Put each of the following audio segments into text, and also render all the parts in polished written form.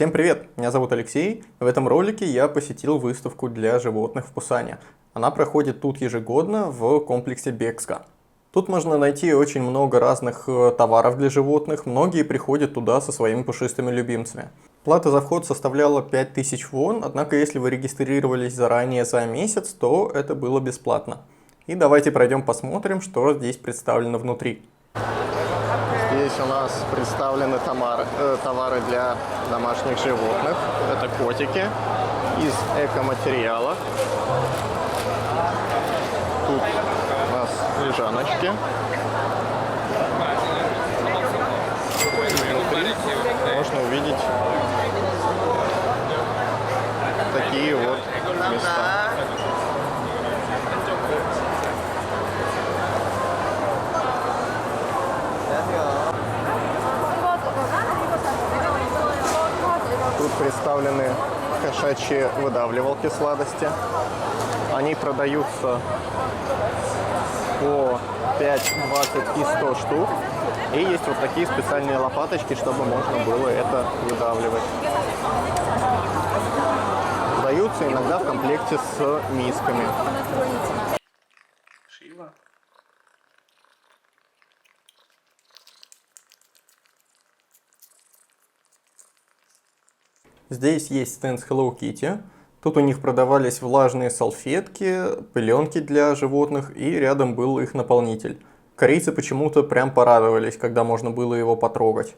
Всем привет! Меня зовут Алексей. В этом ролике я посетил выставку для животных в Пусане. Она проходит тут ежегодно в комплексе Бекска. Тут можно найти очень много разных товаров для животных, многие приходят туда со своими пушистыми любимцами. Плата за вход составляла 5000 вон, однако если вы регистрировались заранее за месяц, то это было бесплатно. И давайте пройдем посмотрим, что здесь представлено внутри. Здесь у нас представлены товары для домашних животных. Это котики из экоматериалов. Тут у нас лежаночки. Внутри можно увидеть такие вот места. Тут представлены кошачьи выдавливалки сладости. Они продаются по 5, 20 и 100 штук. И есть вот такие специальные лопаточки, чтобы можно было это выдавливать. Продаются иногда в комплекте с мисками. Здесь есть стенд с Hello Kitty. Тут у них продавались влажные салфетки, пеленки для животных, и рядом был их наполнитель. Корейцы почему-то прям порадовались, когда можно было его потрогать.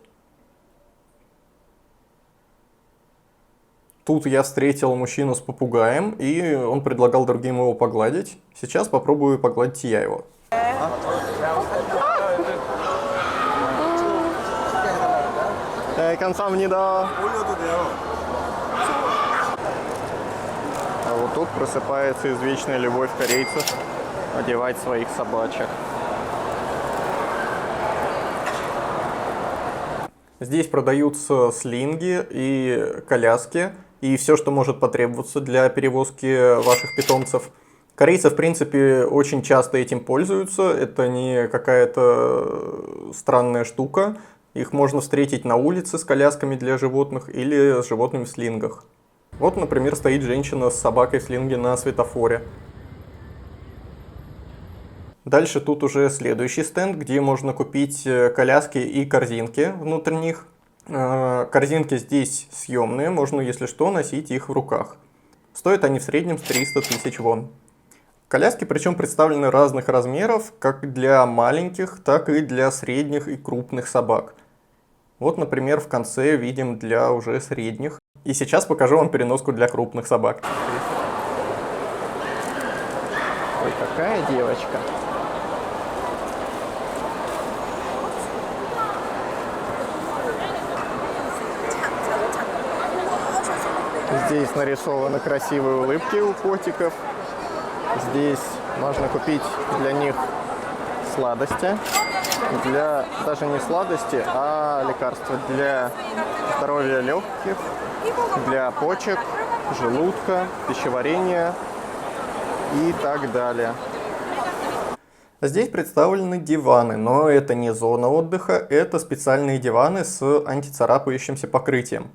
Тут я встретил мужчину с попугаем, и он предлагал другим его погладить. Сейчас попробую погладить я его. 감사합니다. А вот тут просыпается извечная любовь корейцев одевать своих собачек. Здесь продаются слинги и коляски, и все, что может потребоваться для перевозки ваших питомцев. Корейцы, в принципе, очень часто этим пользуются, это не какая-то странная штука. Их можно встретить на улице с колясками для животных или с животными в слингах. Вот, например, стоит женщина с собакой в слинге на светофоре. Дальше тут уже следующий стенд, где можно купить коляски и корзинки внутрь них. Корзинки здесь съемные, можно, если что, носить их в руках. Стоят они в среднем 300 тысяч вон. Коляски причем представлены разных размеров, как для маленьких, так и для средних и крупных собак. Вот, например, в конце видим для уже средних. И сейчас покажу вам переноску для крупных собак. Ой, какая девочка. Здесь нарисованы красивые улыбки у котиков. Здесь можно купить для них сладости. Даже не сладости, а лекарства для здоровья легких, для почек, желудка, пищеварения и так далее. Здесь представлены диваны, но это не зона отдыха, это специальные диваны с антицарапающимся покрытием.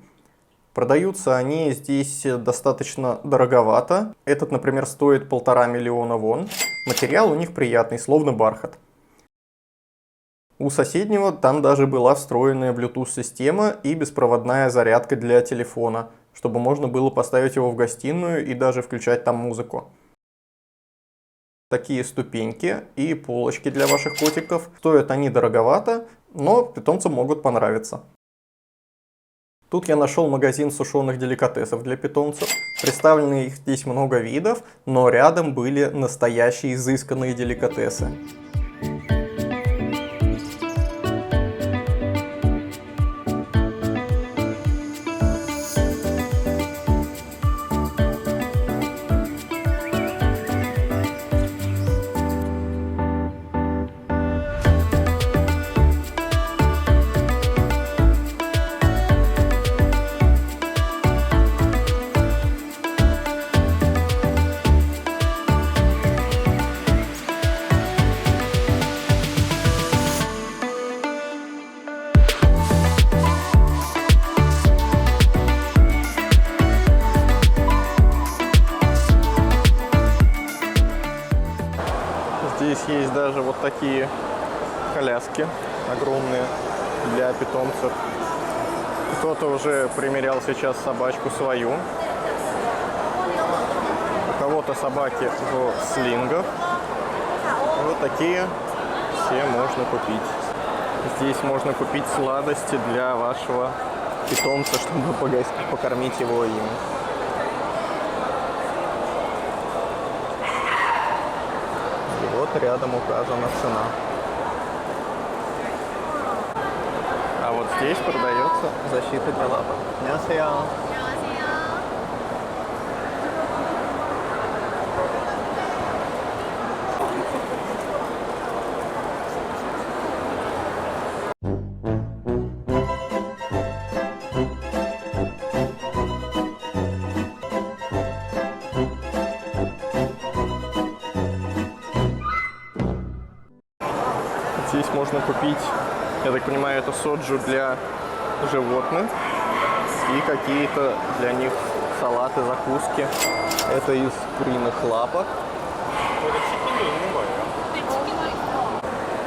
Продаются они здесь достаточно дороговато. Этот, например, стоит 1,5 миллиона вон. Материал у них приятный, словно бархат. У соседнего там даже была встроенная Bluetooth-система и беспроводная зарядка для телефона, чтобы можно было поставить его в гостиную и даже включать там музыку. Такие ступеньки и полочки для ваших котиков. Стоят они дороговато, но питомцам могут понравиться. Тут я нашел магазин сушеных деликатесов для питомцев. Представлены их здесь много видов, но рядом были настоящие изысканные деликатесы. даже вот такие коляски огромные для питомцев. Кто-то уже примерял сейчас собачку свою. У кого-то собаки в слингах. Вот такие все можно купить. Здесь можно купить сладости для вашего питомца, чтобы покормить его им. И вот рядом указана цена. А вот здесь продается защита для лапок. 안녕하세요. Здесь можно купить, я так понимаю, это соджу для животных и какие-то для них салаты, закуски. Это из куриных лапок.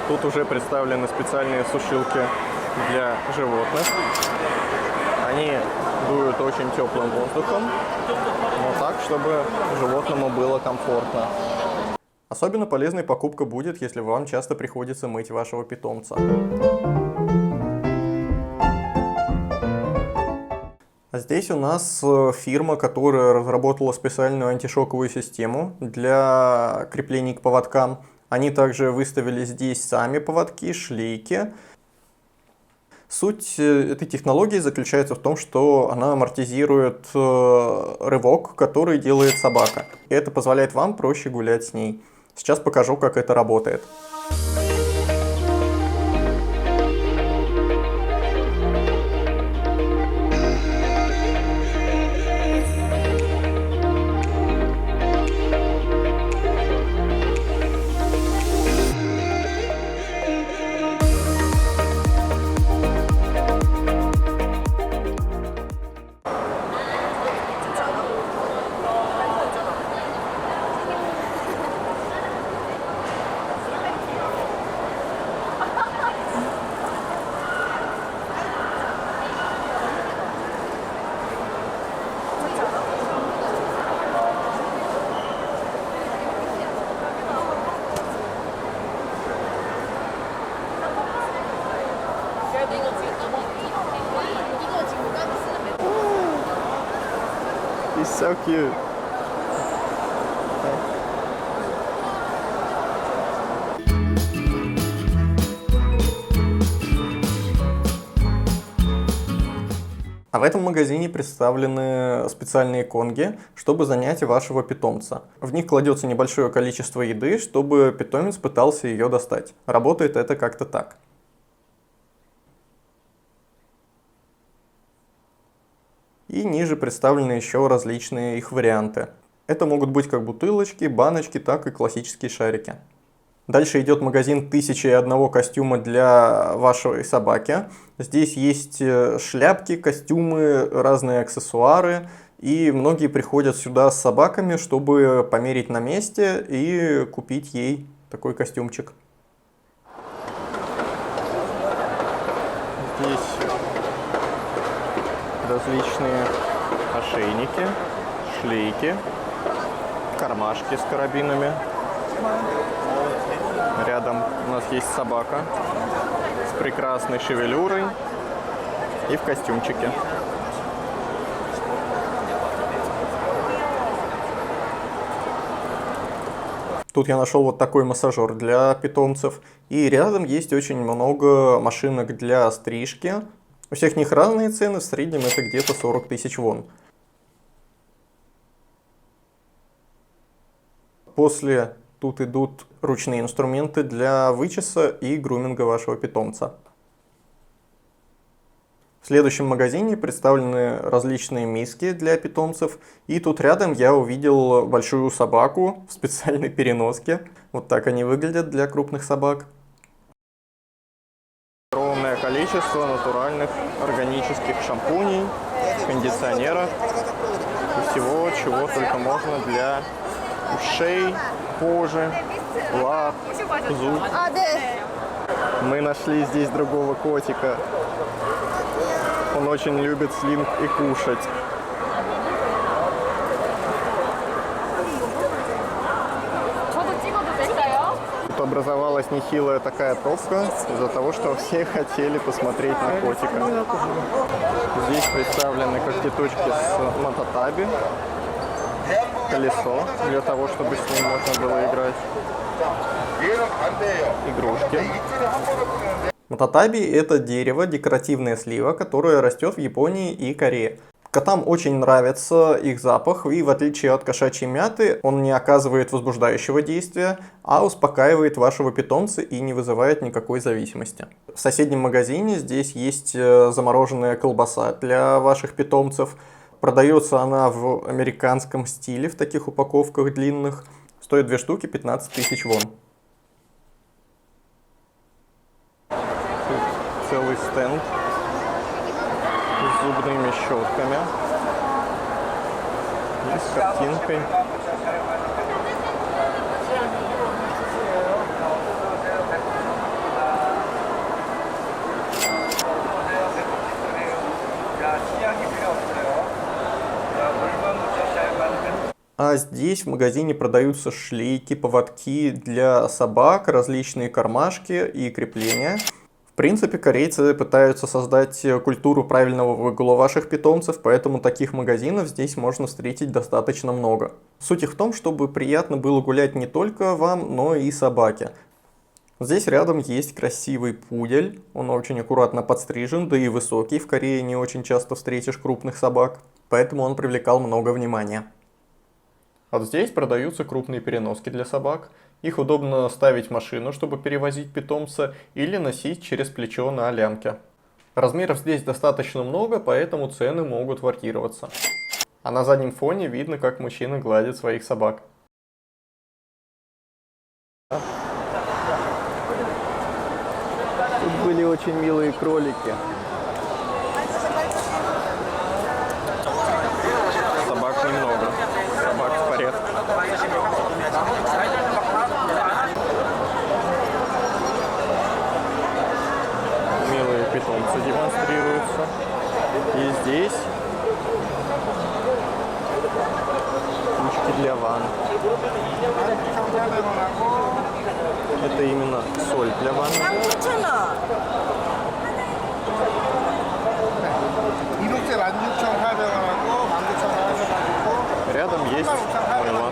Тут уже представлены специальные сушилки для животных. Они дуют очень теплым воздухом, но так, чтобы животному было комфортно. Особенно полезной покупка будет, если вам часто приходится мыть вашего питомца. А здесь у нас фирма, которая разработала специальную антишоковую систему для креплений к поводкам. Они также выставили здесь сами поводки, шлейки. Суть этой технологии заключается в том, что она амортизирует рывок, который делает собака. И это позволяет вам проще гулять с ней. Сейчас покажу, как это работает. He's so cute. А в этом магазине представлены специальные конги, чтобы занять вашего питомца. В них кладется небольшое количество еды, чтобы питомец пытался ее достать. Работает это как-то так. И ниже представлены еще различные их варианты. Это могут быть как бутылочки, баночки, так и классические шарики. Дальше идет магазин 1001 костюма для вашей собаки. Здесь есть шляпки, костюмы, разные аксессуары. И многие приходят сюда с собаками, чтобы померить на месте и купить ей такой костюмчик. Здесь различные ошейники, шлейки, кармашки с карабинами. Рядом у нас есть собака с прекрасной шевелюрой и в костюмчике. Тут я нашел вот такой массажер для питомцев. И рядом есть очень много машинок для стрижки. У всех них разные цены, в среднем это где-то 40 тысяч вон. После тут идут ручные инструменты для вычеса и груминга вашего питомца. В следующем магазине представлены различные миски для питомцев. И тут рядом я увидел большую собаку в специальной переноске. Вот так они выглядят для крупных собак. Огромное количество натуральных органических шампуней, кондиционеров и всего, чего только можно для ушей, кожи, лап, зуб. 아, 네. Мы нашли здесь другого котика. Он очень любит слинг и кушать. 저도 찍어도 될까요? Тут образовалась нехилая такая пробка из-за того, что все хотели посмотреть на котика. Здесь представлены когтеточки с мототаби, колесо для того, чтобы с ним можно было играть, игрушки. Мототаби – это дерево, декоративная слива, которая растет в Японии и Корее. Котам очень нравится их запах, и в отличие от кошачьей мяты, он не оказывает возбуждающего действия, а успокаивает вашего питомца и не вызывает никакой зависимости. В соседнем магазине здесь есть замороженная колбаса для ваших питомцев. Продается она в американском стиле, в таких упаковках длинных. Стоит 2 штуки 15 тысяч вон. Целый стенд с зубными щетками и с картинкой. А здесь в магазине продаются шлейки, поводки для собак, различные кармашки и крепления. В принципе, корейцы пытаются создать культуру правильного выгула ваших питомцев, поэтому таких магазинов здесь можно встретить достаточно много. Суть их в том, чтобы приятно было гулять не только вам, но и собаке. Здесь рядом есть красивый пудель, он очень аккуратно подстрижен, да и высокий, в Корее не очень часто встретишь крупных собак, поэтому он привлекал много внимания. А вот здесь продаются крупные переноски для собак. Их удобно ставить в машину, чтобы перевозить питомца, или носить через плечо на лямке. Размеров здесь достаточно много, поэтому цены могут варьироваться. А на заднем фоне видно, как мужчины гладят своих собак. Тут были очень милые кролики. Собак немного. Собак в порядке. Милые питомцы демонстрируются. И здесь кучки для ванн. Это именно соль для ванны. 3,000원. 이륙제 16,800원하고 19,800원하고 Рядом есть мыло.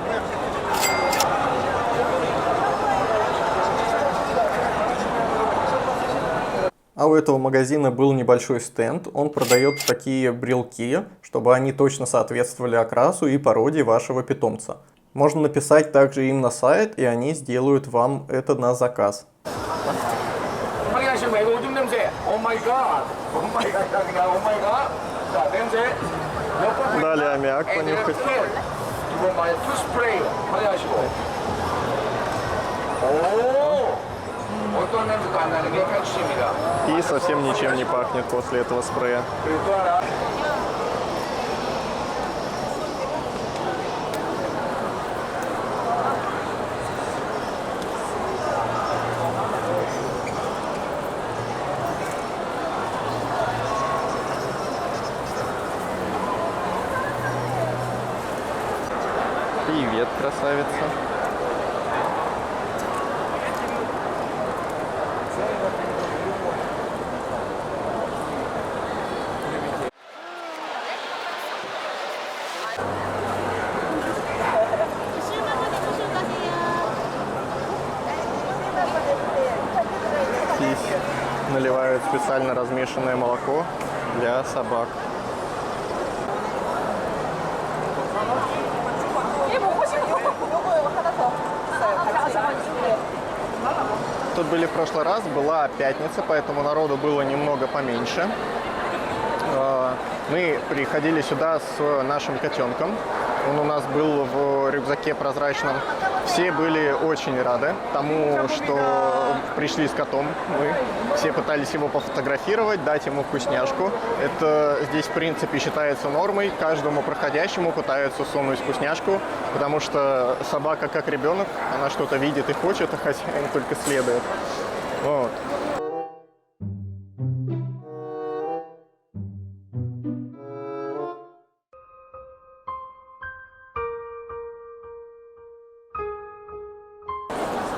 А у этого магазина был небольшой стенд, он продает такие брелки, чтобы они точно соответствовали окрасу и породе вашего питомца. Можно написать также им на сайт, и они сделают вам это на заказ. 확인하시면 이거 오줌 냄새. 오 마이 갓. 오 마이 갓. 오 마이 갓. 자, 냄새. 몇 번. Дали аммиак понюхать. 이번 말에 투 스프레이 확인하시고. 오. 어떤 냄새도 안 나는 게 핵심입니다. И совсем ничем не пахнет после этого спрея. 그리고 또 하나. Привет, красавица. Здесь наливают специально размешанное молоко для собак. Тут были в прошлый раз, была пятница, поэтому народу было немного поменьше. Мы приходили сюда с нашим котенком. Он у нас был в рюкзаке прозрачном. Все были очень рады тому, что пришли с котом. Мы все пытались его пофотографировать, дать ему вкусняшку. Это здесь, в принципе, считается нормой. Каждому проходящему пытаются сунуть вкусняшку, потому что собака, как ребенок, она что-то видит и хочет, а хозяин только следует. Вот.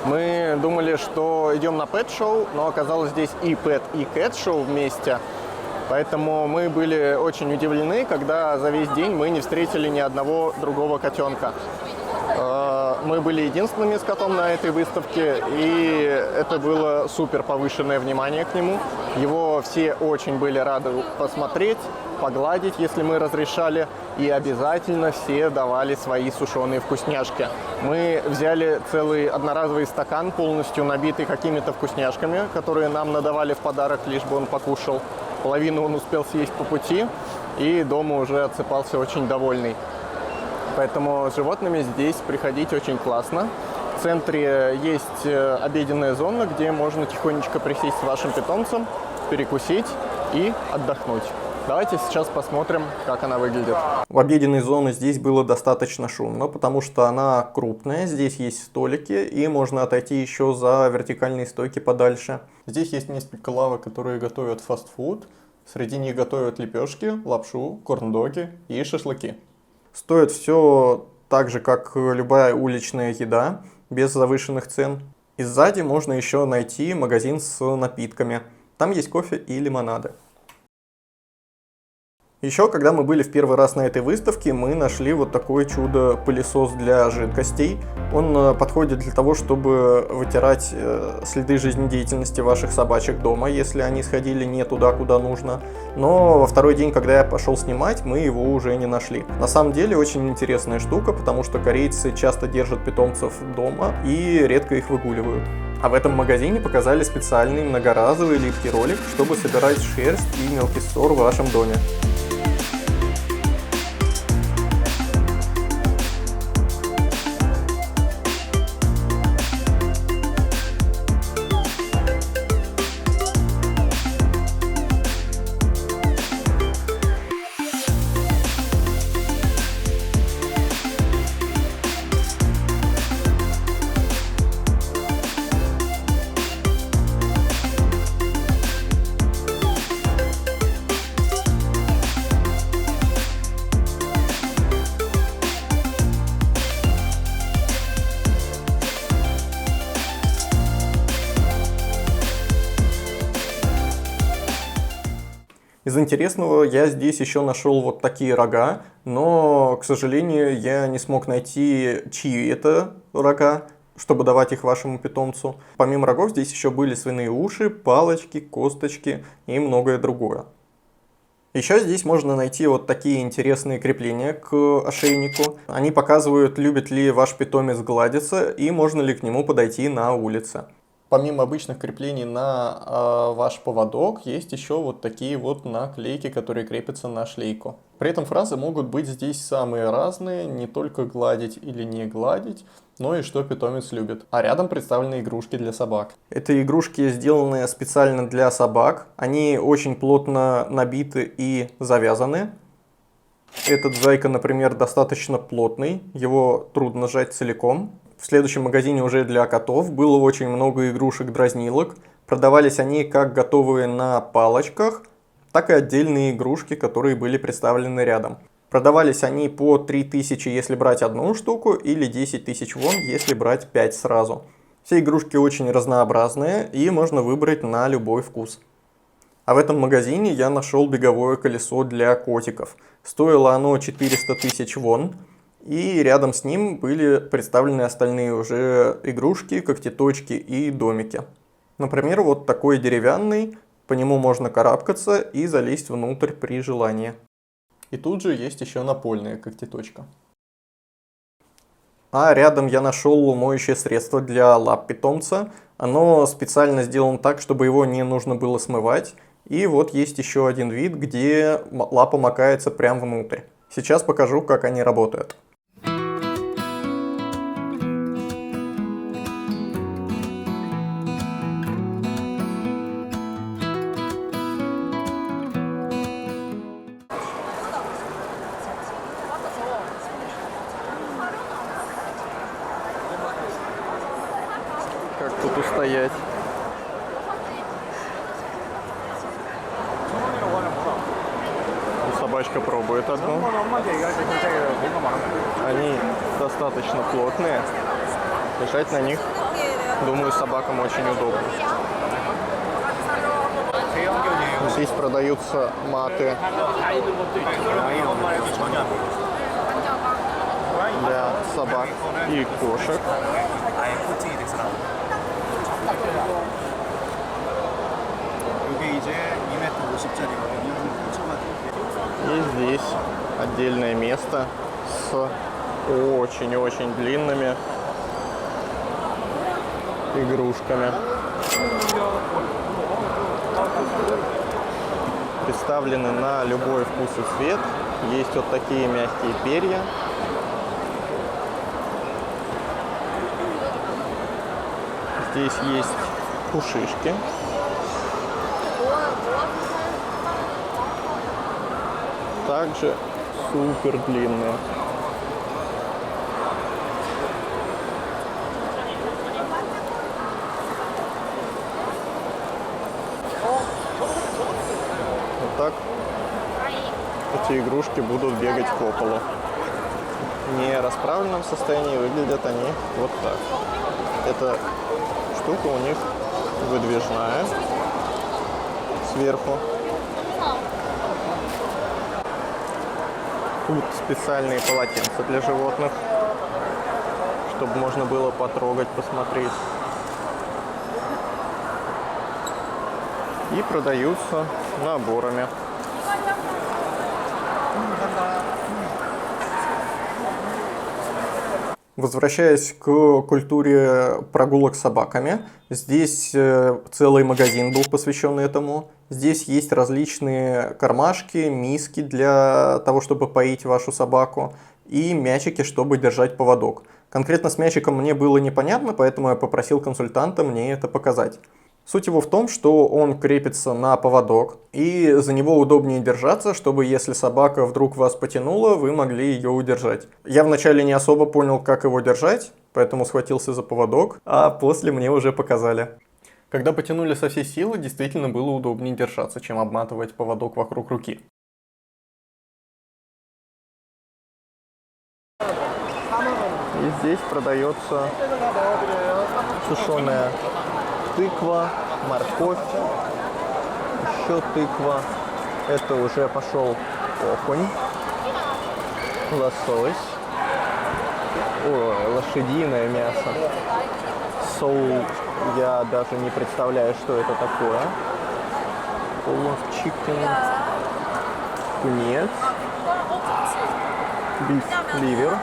Мы думали, что идем на пэт-шоу, но оказалось здесь и пэт, и кэт-шоу вместе. Поэтому мы были очень удивлены, когда за весь день мы не встретили ни одного другого котенка. Мы были единственными с котом на этой выставке, и это было супер повышенное внимание к нему. Его все очень были рады посмотреть, погладить, если мы разрешали, и обязательно все давали свои сушеные вкусняшки. Мы взяли целый одноразовый стакан, полностью набитый какими-то вкусняшками, которые нам надавали в подарок, лишь бы он покушал. Половину он успел съесть по пути, и дома уже отсыпался очень довольный. Поэтому с животными здесь приходить очень классно. В центре есть обеденная зона, где можно тихонечко присесть с вашим питомцем, перекусить и отдохнуть. Давайте сейчас посмотрим, как она выглядит. В обеденной зоне здесь было достаточно шумно, потому что она крупная. Здесь есть столики, и можно отойти еще за вертикальные стойки подальше. Здесь есть несколько лавок, которые готовят фастфуд. Среди них готовят лепешки, лапшу, корн-доги и шашлыки. Стоит все так же, как любая уличная еда, без завышенных цен. И сзади можно еще найти магазин с напитками. Там есть кофе и лимонады. Еще, когда мы были в первый раз на этой выставке, мы нашли вот такой чудо-пылесос для жидкостей. Он подходит для того, чтобы вытирать следы жизнедеятельности ваших собачек дома, если они сходили не туда, куда нужно. Но во второй день, когда я пошел снимать, мы его уже не нашли. На самом деле очень интересная штука, потому что корейцы часто держат питомцев дома и редко их выгуливают. А в этом магазине показали специальный многоразовый липкий ролик, чтобы собирать шерсть и мелкий ссор в вашем доме. Из интересного я здесь еще нашел вот такие рога, но, к сожалению, я не смог найти, чьи это рога, чтобы давать их вашему питомцу. Помимо рогов здесь еще были свиные уши, палочки, косточки и многое другое. Еще здесь можно найти вот такие интересные крепления к ошейнику. Они показывают, любит ли ваш питомец гладиться и можно ли к нему подойти на улице. Помимо обычных креплений на ваш поводок, есть еще вот такие вот наклейки, которые крепятся на шлейку. При этом фразы могут быть здесь самые разные, не только гладить или не гладить, но и что питомец любит. А рядом представлены игрушки для собак. Это игрушки, сделанные специально для собак. Они очень плотно набиты и завязаны. Этот зайка, например, достаточно плотный, его трудно сжать целиком. В следующем магазине уже для котов было очень много игрушек-дразнилок. Продавались они как готовые на палочках, так и отдельные игрушки, которые были представлены рядом. Продавались они по 3000, если брать одну штуку, или 10 тысяч вон, если брать 5 сразу. Все игрушки очень разнообразные и можно выбрать на любой вкус. А в этом магазине я нашел беговое колесо для котиков. Стоило оно 400 тысяч вон. И рядом с ним были представлены остальные уже игрушки, когтеточки и домики. Например, вот такой деревянный, по нему можно карабкаться и залезть внутрь при желании. И тут же есть еще напольная когтеточка. А рядом я нашел моющее средство для лап питомца. Оно специально сделано так, чтобы его не нужно было смывать. И вот есть еще один вид, где лапа макается прямо внутрь. Сейчас покажу, как они работают. Как тут устоять? Собачка пробует одну. Они достаточно плотные. Лежать на них, думаю, собакам очень удобно. Здесь продаются маты для собак и кошек. 이게 이제 2m 50짜리거든요. И здесь отдельное место с очень-очень длинными игрушками. Представлены на любой вкус и цвет. Есть вот такие мягкие перья. Здесь есть пушишки. Также супер длинные. Вот так эти игрушки будут бегать по полу. В не расправленном состоянии выглядят они вот так. Эта штука у них выдвижная сверху. Тут специальные полотенца для животных, чтобы можно было потрогать, посмотреть. И продаются наборами. Возвращаясь к культуре прогулок с собаками, здесь целый магазин был посвящен этому. Здесь есть различные кармашки, миски для того, чтобы поить вашу собаку, и мячики, чтобы держать поводок. Конкретно с мячиком мне было непонятно, поэтому я попросил консультанта мне это показать. Суть его в том, что он крепится на поводок, и за него удобнее держаться, чтобы если собака вдруг вас потянула, вы могли ее удержать. Я вначале не особо понял, как его держать, поэтому схватился за поводок, а после мне уже показали. Когда потянули со всей силы, действительно было удобнее держаться, чем обматывать поводок вокруг руки. И здесь продается сушеная тыква, морковь, еще тыква. Это уже пошел окунь, лосось, лошадиное мясо. Соул, я даже не представляю, что это такое. Full of chicken, тунец, beef liver.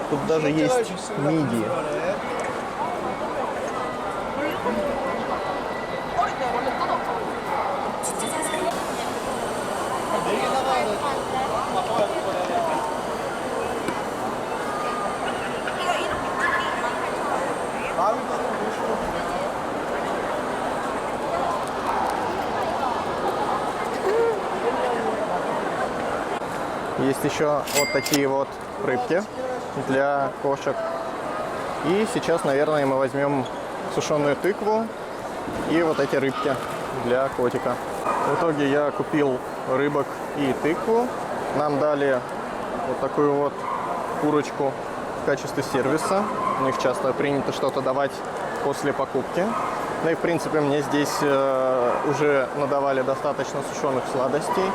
Тут даже есть мидии. Есть еще вот такие вот рыбки для кошек. И сейчас, наверное, мы возьмем сушеную тыкву и вот эти рыбки для котика. В итоге я купил рыбок и тыкву. Нам дали вот такую вот курочку в качестве сервиса. У них часто принято что-то давать после покупки. Ну и в принципе мне здесь уже надавали достаточно сушеных сладостей,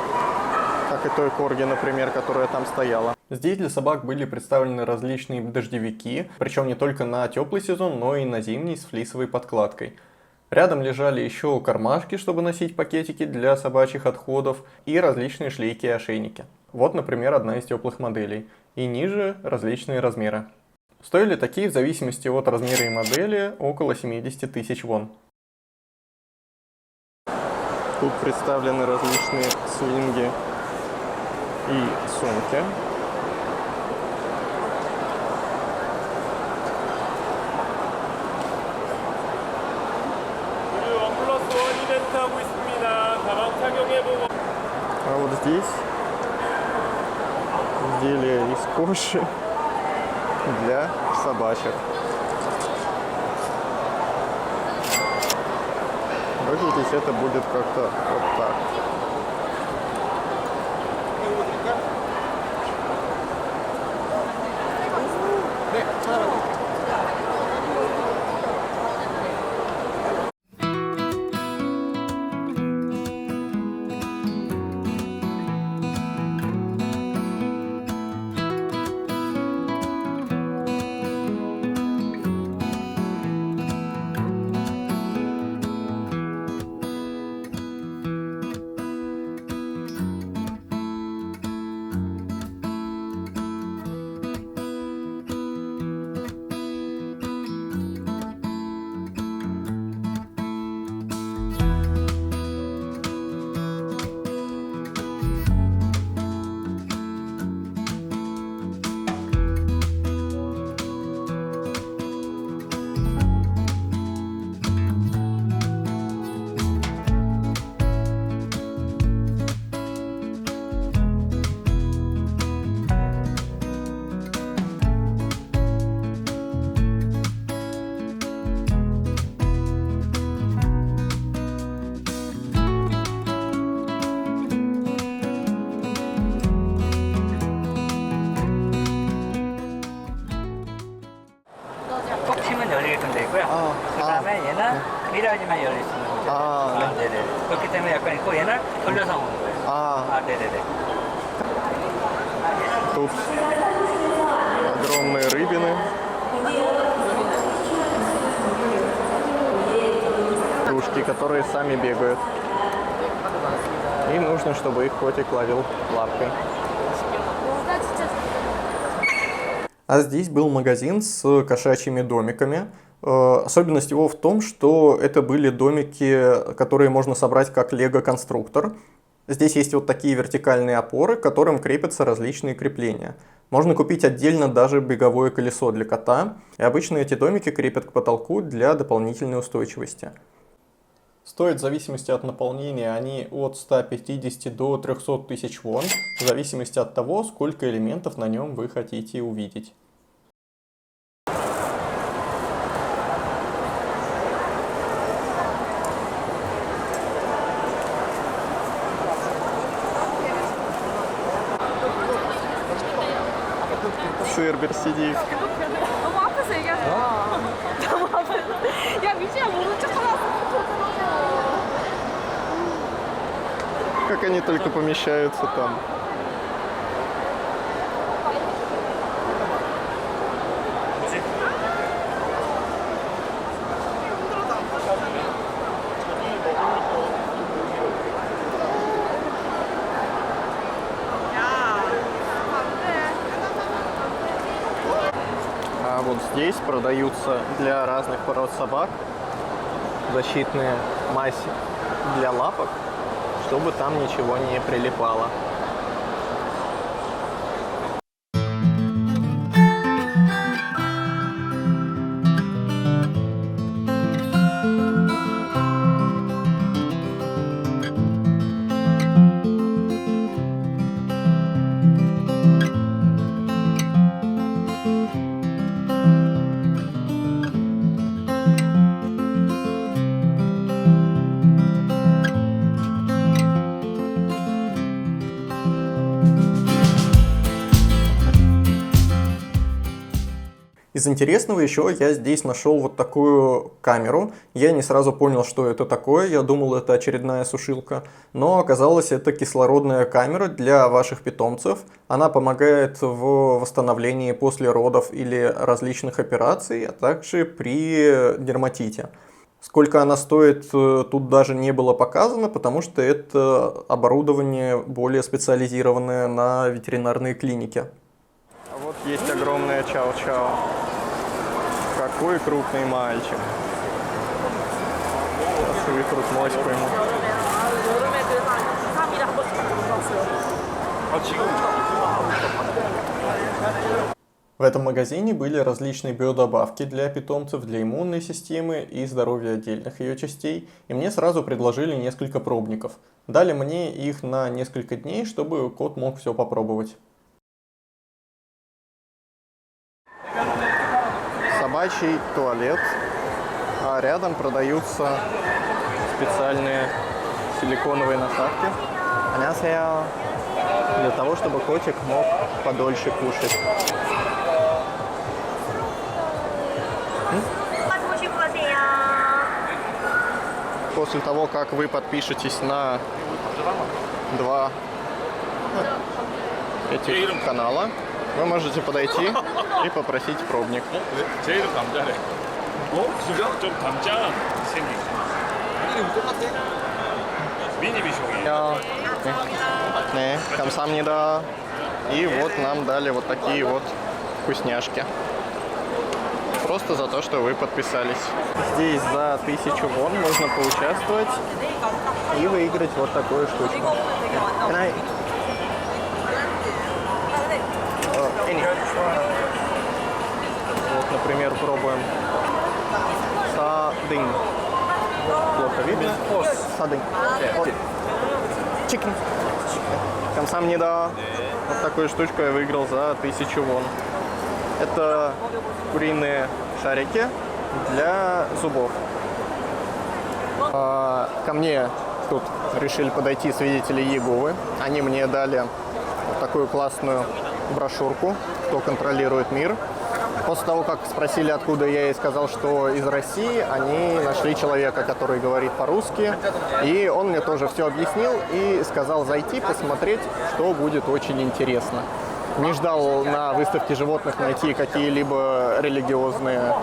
как и той корги, например, которая там стояла. Здесь для собак были представлены различные дождевики, причем не только на теплый сезон, но и на зимний с флисовой подкладкой. Рядом лежали еще кармашки, чтобы носить пакетики для собачьих отходов, и различные шлейки и ошейники. Вот, например, одна из теплых моделей. И ниже различные размеры. Стоили такие в зависимости от размера и модели около 70 тысяч вон. Тут представлены различные слинги и сумки. А вот здесь изделия из кожи для собачек. Выглядеть это будет как-то вот так. 꼭 치면 열리게끔 돼 있고요. 그다음에 얘는 밀어야지만 열릴 수 있는 거죠. 아, 네. 네네. 그렇기 때문에 약간 있고 얘는 돌려서 오는 거예요. А, 네네네. тут огромные рыбины. Кружки, которые сами бегают. И нужно, чтобы их котик ловил лапкой. А здесь был магазин с кошачьими домиками. Особенность его в том, что это были домики, которые можно собрать как лего-конструктор. Здесь есть вот такие вертикальные опоры, к которым крепятся различные крепления. Можно купить отдельно даже беговое колесо для кота. И обычно эти домики крепят к потолку для дополнительной устойчивости. Стоят в зависимости от наполнения они от 150 до 300 тысяч вон, в зависимости от того, сколько элементов на нем вы хотите увидеть. Цербер сидит. 너무 앞에서 얘기하지 마. 너무 앞에서. 야, 미지야 모른 척 하라고. Как они только помещаются там. А вот здесь продаются для разных пород собак защитные мазь для лапок, чтобы там ничего не прилипало. Из интересного еще я здесь нашел вот такую камеру. Я не сразу понял, что это такое. Я думал, это очередная сушилка. Но оказалось, это кислородная камера для ваших питомцев. Она помогает в восстановлении после родов или различных операций, а также при дерматите. Сколько она стоит, тут даже не было показано, потому что это оборудование более специализированное на ветеринарные клиники. А вот есть огромная чау-чау. Какой крупный мальчик. Сейчас вытрут моську ему. В этом магазине были различные биодобавки для питомцев, для иммунной системы и здоровья отдельных ее частей, и мне сразу предложили несколько пробников. Дали мне их на несколько дней, чтобы кот мог все попробовать. Собачий туалет, а рядом продаются специальные силиконовые насадки. 안녕하세요. Для того, чтобы котик мог подольше кушать. После того, как вы подпишетесь на 2 этих канала, вы можете подойти и попросить пробник. 제 이름 남자래. 진짜? 좀 남자 생긴. 이름 똑같아? 미니 비숑이. Не, 감사합니다. И вот нам дали вот такие вот вкусняшки. Просто за то, что вы подписались. Здесь за 1000 вон можно поучаствовать и выиграть вот такую штучку. Can I- any? Вот, например, пробуем. Садынь. Плохо видно. Садынь. Чикен. Камсамнида. Вот такую штучку я выиграл за 1000 вон. Это куриные шарики для зубов. Ко мне тут решили подойти свидетели Иеговы. Они мне дали вот такую классную брошюрку, кто контролирует мир. После того, как спросили, откуда я и сказал, что из России, они нашли человека, который говорит по-русски. И он мне тоже все объяснил и сказал зайти, посмотреть, что будет очень интересно. Не ждал на выставке животных найти какие-либо религиозные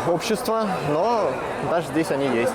общества, но даже здесь они есть.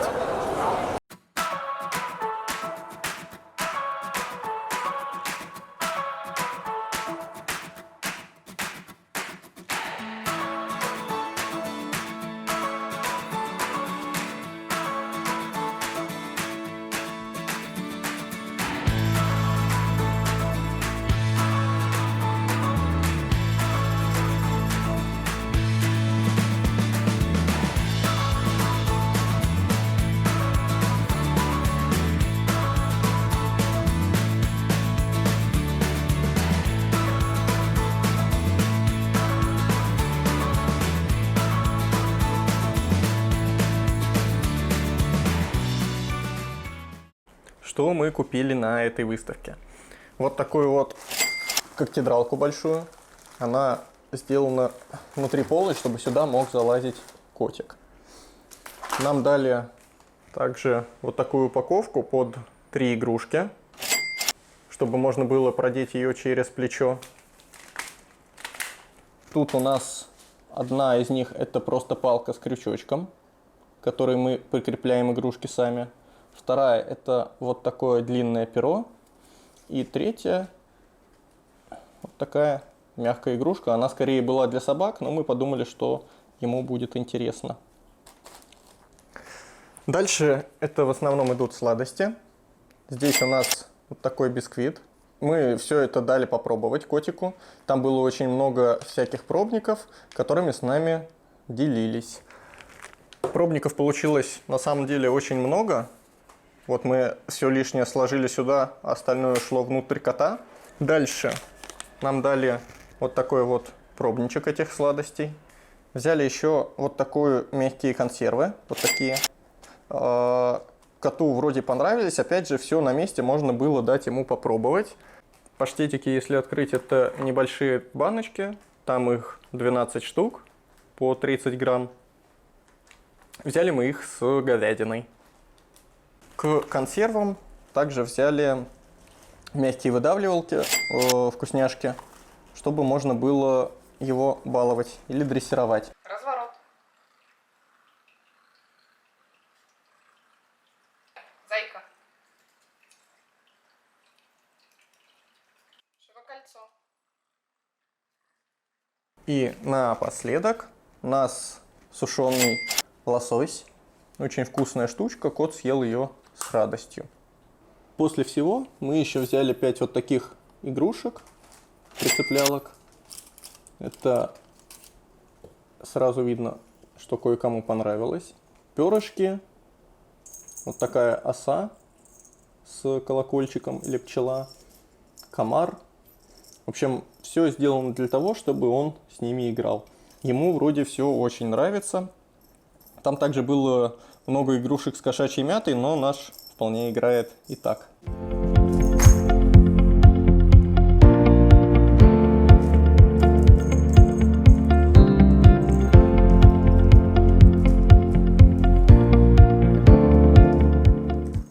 Что мы купили на этой выставке? Вот такую вот когтедралку большую. Она сделана внутри полой, чтобы сюда мог залазить котик. Нам дали также вот такую упаковку под 3 игрушки, чтобы можно было продеть ее через плечо. Тут у нас одна из них это просто палка с крючочком, к которой мы прикрепляем игрушки сами. Вторая это вот такое длинное перо. И третья вот такая мягкая игрушка. Она скорее была для собак, но мы подумали, что ему будет интересно. Дальше это в основном идут сладости. Здесь у нас вот такой бисквит. Мы все это дали попробовать котику. Там было очень много всяких пробников, которыми с нами делились. Пробников получилось на самом деле очень много. Вот мы все лишнее сложили сюда, а остальное шло внутрь кота. Дальше нам дали вот такой вот пробничек этих сладостей. Взяли еще вот такую мягкие консервы, вот такие. Коту вроде понравились, опять же, все на месте, можно было дать ему попробовать. Паштетики, если открыть, это небольшие баночки, там их 12 штук по 30 грамм. Взяли мы их с говядиной. К консервам также взяли мягкие выдавливалки, вкусняшки, чтобы можно было его баловать или дрессировать. Разворот. Зайка. Широкольцо. И напоследок у нас сушеный лосось. Очень вкусная штучка, кот съел ее с радостью. После всего мы еще взяли 5 вот таких игрушек, прицеплялок. Это сразу видно, что кое-кому понравилось. Перышки, вот такая оса с колокольчиком или пчела, комар. В общем, все сделано для того, чтобы он с ними играл. Ему вроде все очень нравится. Там также было много игрушек с кошачьей мятой, но наш вполне играет и так.